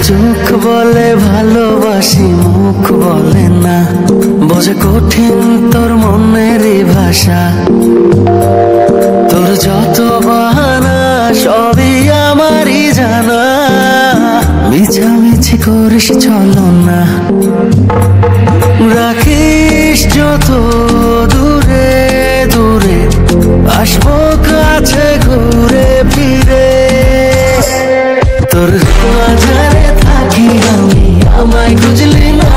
চোখ বলে ভালোবাসি, মুখ বলে না। বোঝে কঠিন তোর মনের ভাষা, তোর যত বাহানা সবই আমারই জানা। মিছামিছি করিস চলো না, রাখিস যত দূরে দূরে, আসবো কাছে ঘুরে ফিরে। তোর মাঝারে থাকি আমি, আমায় খুঁজলি না।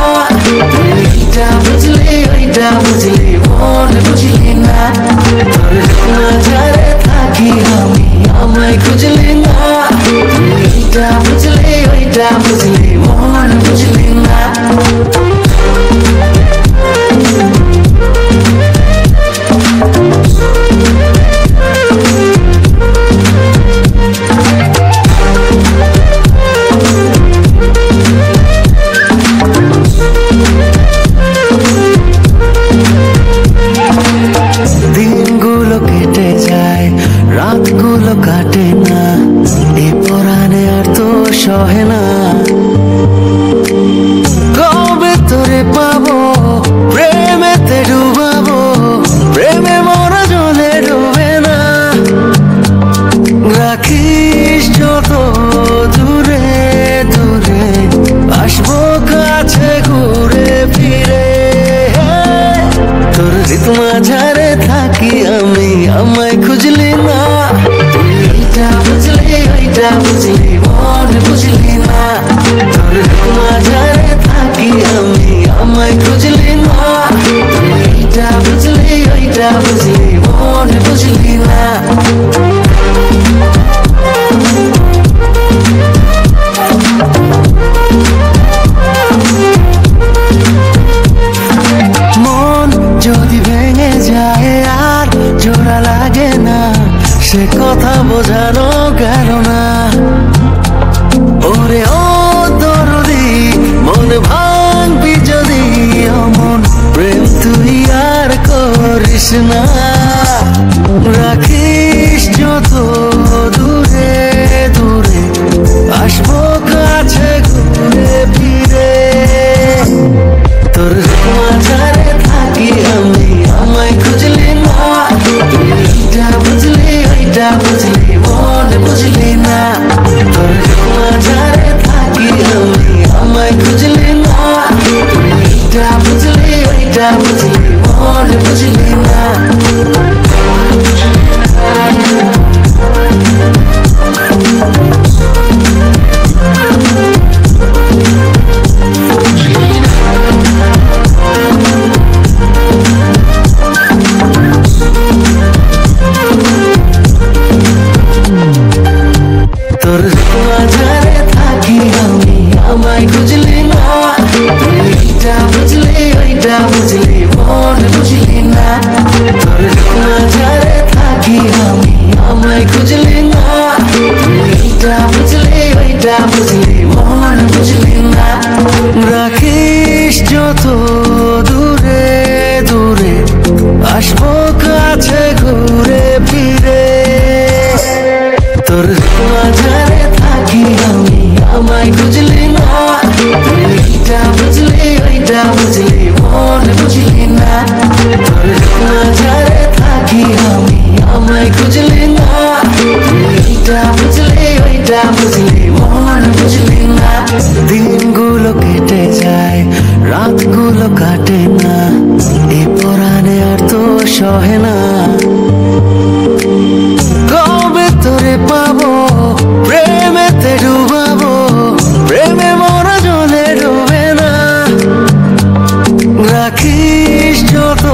এইটা বুঝলি ওইটা বুঝলি, মন বুঝলি না। তোর মাঝারে থাকি আমি, আমায় খুঁজলি না। এইটা বুঝলি ওইটা বুঝলি, মন বুঝলি না। দিনগুলো কেটে যায়, রাতগুলো কাটে না, এ পরাণে আর তো সহে না। কবে তোরে পাবো, প্রেমেতে ডুবাবো, প্রেমে মরা জলে ডুবে না। রাখিস যত দূরে দূরে, আসবো কাছে ঘুরে ফিরে। তোর হৃদ মাঝারে থাকি আমি, আমায় খুঁজলি না। এইটা বুঝলি ওইটা বুঝলি, মন বুঝলি না। তোর হৃদ মাঝারে থাকি আমি, আমায় খুঁজলি না। এইটা বুঝলি ওইটা বুঝলি, মন বুঝলি না। যদি ভেঙে যায় আর জোড়া লাগে না, সে কথা বোঝানো গেল না। ওরে ও দরদি, মন ভাঙবি যদি, অমন প্রেম তুই আর করিস না। রাখিস যত দূরে দূরে, আসবো কাছে ঘুরে ফিরে। তোর মাঝারে থাকি আমি, আমায় খুঁজলি না। এইটা বুঝলি ওইটা বুঝলি, মন বুঝলি না। তোর মাঝারে থাকি আমি, আমায় খুঁজলি না। এইটা বুঝলি ওইটা বুঝলি, মন বুঝলি না। তোর মাঝারে থাকি আমি, আমায় খুঁজলি না। এইটা বুঝলি ওইটা বুঝলি, মন বুঝলি না। তোর মাঝারে থাকি আমি, আমায় খুঁজলি না। এইটা বুঝলি ওইটা বুঝলি, মন বুঝলি না। রাখিস যত দূরে দূরে, আসবো কাছে ঘুরে ফিরে। তোর মাঝারে থাকি আমি, আমায় খুঁজলি না। এইটা বুঝলি ওইটা বুঝলি, মন বুঝলি না। তোর মাঝারে থাকি আমি, আমায় খুঁজলি না। এইটা বুঝলি ওইটা বুঝলি, মন বুঝলি না। দিনগুলো কেটে যায়, রাতগুলো কাটে না, এ পরাণে আর তো সহে না। কবে তোরে পাবো, প্রেমেতে ডুবাবো, প্রেমে মরা জলে ডুবে না। রাখিস যত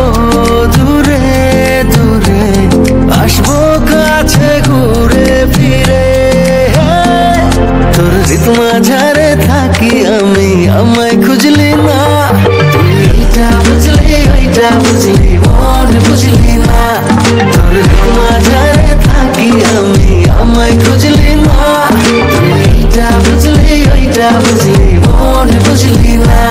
দূরে দূরে, আসবো কাছে ঘুরে ফিরে। তোর হৃদ মাঝারে থাকি আমি, আমায় খুঁজলি না। এইটা বুঝলি ওইটা বুঝলি, মন বুঝলি না। তোর হৃদ মাঝারে থাকি আমি, আমায় খুঁজলি না। এইটা বুঝলি ওইটা বুঝলি, মন বুঝলি না।